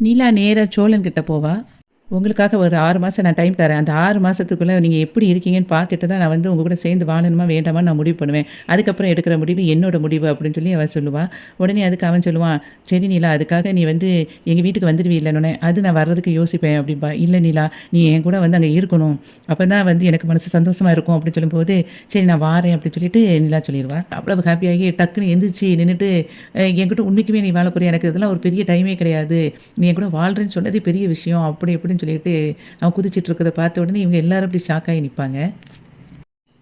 நீலா நேரா சோழன் கிட்ட போவா. உங்களுக்காக ஒரு 6 மாசம் நான் டைம் தரேன். அந்த 6 மாசத்துக்குள்ள நீங்க எப்படி இருக்கீங்கன்னு பார்த்துட்டு தான் நான் வந்து உங்க கூட சேர்ந்து வாழணுமா, வேண்டாமான்னு நான் முடிவு பண்ணுவேன். அதுக்கப்புறம் எடுக்கிற முடிவு என்னோட முடிவு அப்படின்னு சொல்லி அவ சொல்லுவா. உடனே அதுக்கு அவன் சொல்லுவான், "சரி நிலா, அதுக்காக நீ வந்து எங்க வீட்டுக்கு வந்துருவீல்லன்னோனே, அது நான் வர்றதுக்கு யோசிப்பேன்" அப்படிம்பா. "இல்ல நிலா, நீ என் கூட வந்து அங்க இருக்கணும். அப்பதான் வந்து எனக்கு மனசு சந்தோஷமா இருக்கும்" அப்படின்னு சொல்லும்போது, "சரி நான் வாரேன்" அப்படின்னு சொல்லிட்டு நிலா சொல்லிருவா. அவ்வளவு ஹாப்பியாகி டக்குன்னு எந்திரிச்சு நின்னுட்டு, என்கிட்ட உண்மைக்குமே நீ வாழ போறியா? எனக்கு இதெல்லாம் ஒரு பெரிய டைமே கிடையாது. நீ என் கூட வாழ்றேன்னு சொன்னதே பெரிய விஷயம்." அப்படி இப்படின்னு சொல்லிட்டு அவன் குதிச்சிட்டு இருக்கிறத பார்த்த உடனே இவங்க எல்லாரும் அப்படி ஷாக் ஆகி நிப்பாங்க.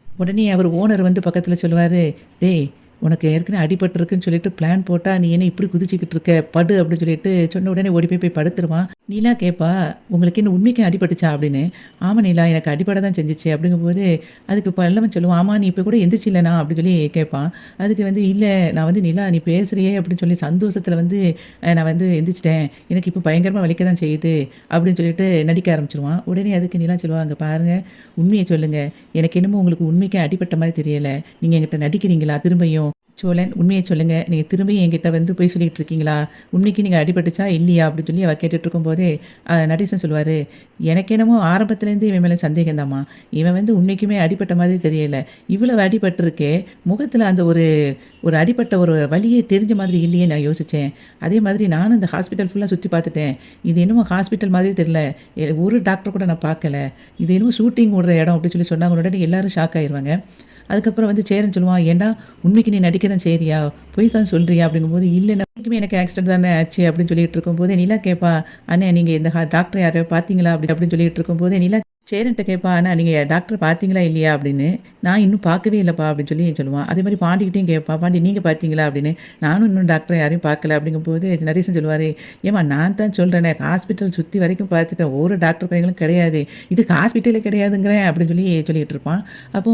உடனே அவர் ஓனர் வந்து பக்கத்துல சொல்லுவாரு, "டேய்! உனக்கு ஏற்கனவே அடிபட்டுருக்குன்னு சொல்லிட்டு பிளான் போட்டா, நீ என்ன இப்படி குதிச்சுக்கிட்டு இருக்க? படு" அப்படின்னு சொல்லிட்டு சொன்ன உடனே ஓடி போய் படுத்துருவான். நிலா கேட்பா, "உங்களுக்கு என்ன உண்மைக்கும் அடிபட்டுச்சா?" அப்படின்னு. "ஆமா நிலா, எனக்கு அடிபட தான் செஞ்சுச்சு." அப்படிங்கும்போது, அதுக்கு பல்லவன் சொல்லுவான், "ஆமா நீ இப்ப கூட எந்திரிச்சில்லனா?" அப்படின்னு சொல்லி கேட்பான். அதுக்கு வந்து, "இல்ல நான் வந்து நிலா நீ பேசுறியே" அப்படின்னு சொல்லி சந்தோஷத்துல வந்து, நான் வந்து எந்திரிச்சுட்டேன். எனக்கு இப்போ பயங்கரமா வலிக்க தான் செய்யுது." அப்படின்னு சொல்லிட்டு நடிக்க ஆரம்பிச்சுருவான். உடனே அதுக்கு நிலா சொல்லுவா, "அங்க பாருங்க, உண்மைய சொல்லுங்க. எனக்கு என்னமோ உங்களுக்கு உண்மைக்கே அடிபட்ட மாரி தெரியல. நீங்க என்கிட்ட நடிக்கிறீங்களா திரும்பியும்?" "சோழன், உண்மைய சொல்லுங்க. நீங்க திரும்பியும் என்கிட்ட வந்து பொய் சொல்லிட்டு இருக்கீங்களா? உண்மைக்கு நீங்க அடிபட்டுச்சா? இல்லையா?" அப்படின்னு சொல்லி அவ கேட்டுட்டு இருக்கும்போதே, நடேசன் சொல்லுவாரு, "எனக்கு என்னமோ ஆரம்பத்துலேருந்தே இவன் மேல சந்தேகம் தாம்மா. இவன் வந்து உண்மைக்குமே அடிபட்ட மாதிரி தெரியல. இவ்வளவு அடிபட்டுருக்கே, முகத்துல அந்த ஒரு ஒரு அடிபட்ட ஒரு வலியே தெரிஞ்ச மாதிரி இல்லையே நான் யோசிச்சேன். அதே மாதிரி நானும் இந்த ஹாஸ்பிட்டல் ஃபுல்லா சுத்தி பார்த்துட்டேன். இது என்னமோ ஹாஸ்பிட்டல் மாதிரியே தெரியல. ஒரு டாக்டர் கூட நான் பார்க்கல. இது என்னமோ ஷூட்டிங் ஓடுற இடம்" அப்படின்னு சொல்லி சொன்னாங்க. உடனே எல்லாரும் ஷாக் ஆயிருவாங்க. அதுக்கப்புறம் வந்து சேரன் சொல்லுவான், "ஏன்டா உண்மைக்கு நீ நடிக்க தான் செய்றியா? பொய் தான் சொல்றியா?" அப்படிங்கும்போது, "இல்ல உண்மைக்குமே எனக்கு ஆக்சிடென்ட் தானே ஆச்சு" அப்படின்னு சொல்லிட்டு இருக்கும்போது, நிலா கேட்பா, "அண்ணே நீங்க இந்த டாக்டர் யாரையாவது பார்த்தீங்களா?" அப்படின்னு சொல்லிட்டு இருக்கும்போது, நிலா சேரன்ட்ட கேட்பா, "அண்ணா நீங்க டாக்டர பார்த்தீங்களா இல்லையா?" அப்படின்னு. "நான் இன்னும் பார்க்கவே இல்லப்பா" அப்படின்னு சொல்லி சொல்லுவான். அதே மாரி பாண்டிகிட்டயும் கேட்பா, "பாண்டி நீங்க பார்த்தீங்களா?" அப்படின்னு. "நானும் இன்னும் டாக்டர யாரையும் பார்க்கல" அப்படிங்கும்போது, நரேசன் சொல்லுவாரு, "ஏம்மா நான் தான் சொல்றேனே, ஹாஸ்பிட்டல் சுத்தி வரைக்கும் பார்த்துட்டேன். ஒரு டாக்டர் பையங்களும் கிடையாது. இதுக்கு ஹாஸ்பிட்டலே கிடையாதுங்கிறேன்" அப்படின்னு சொல்லிட்டு இருப்பான். அப்போ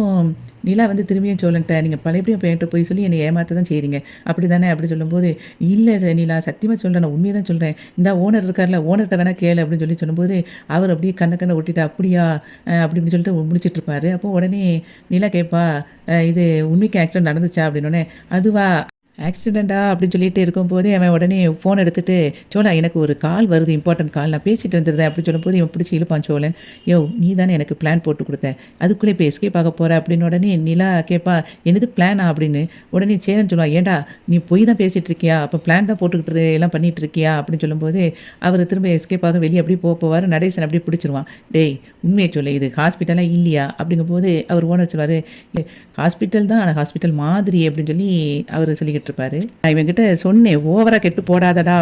நிலா வந்து திரும்பியும் சோழன்ட்ட, "நீங்க பழையபடியும் அப்ப என்ட்ட பொய் சொல்லி என்னை ஏமாத்த தான் செய்றீங்க. அப்படிதானே?" அப்படி சொல்லும்போது, "இல்ல நிலா, சத்தியமா சொல்றேன். நான் உண்மைய தான் சொல்றேன். இந்தா ஓனர் இருக்கார்ல, ஓனர்ட்ட வேணா கேளு" அப்படின்னு சொல்லும்போது, அவர் அப்படியே கண்ண ஒட்டிட்டு, "அப்படியா?" அப்படி இப்படின்னு சொல்லிட்டு முழிச்சிட்டு இருப்பாரு. அப்போ உடனே நிலா கேட்பா, "இது உண்மைக்கு ஆக்சிடென்ட் நடந்துச்சா?" அப்படின்னோனே, "அதுவா? ஆக்சிடென்ட்டா?" அப்படின்னு சொல்லிட்டு இருக்கும்போதே, அவன் உடனே ஃபோன் எடுத்துட்டு, "சோழா எனக்கு ஒரு கால் வருது, இம்பார்ட்டன்ட் கால். நான் பேசிட்டு வந்துடுறேன்" அப்படின்னு சொல்லும்போது, இவன் பிடிச்சு இழுப்பான் சோழன். "யோவ்! நீ தானே எனக்கு பிளான் போட்டு குடுத்த. அதுக்குள்ள இப்ப எஸ்கேப் ஆக போற" அப்படின்னு உடனே நிலா கேட்பா, "என்னது பிளானா?" அப்படின்னு. உடனே சேரன் சொல்லுவான், "ஏன்டா நீ பொய் தான் பேசிட்டு இருக்கியா? அப்ப பிளான் தான் போட்டுக்கிட்டு எல்லாம் பண்ணிட்டு இருக்கியா?" அப்படின்னு சொல்லும்போது, அவரு திரும்ப எஸ்கேப் ஆக வெளிய அப்படியே போவாரு. நடேசன் அப்படியே பிடிச்சிருவான். "டேய்! உண்மைய சொல்லு. இது ஹாஸ்பிட்டலா இல்லையா?" அப்படிங்கும்போது, அவர் ஓனர் சொல்லுவாரு, "ஹாஸ்பிட்டல் தான். ஆனா ஹாஸ்பிட்டல் மாதிரி" அப்படின்னு சொல்லி அவரு சொல்லிக்கிட்டு இருப்பாரு. "நான் இவன்கிட்ட சொன்னேன், ஓவரா கெட்டு போடாதடா"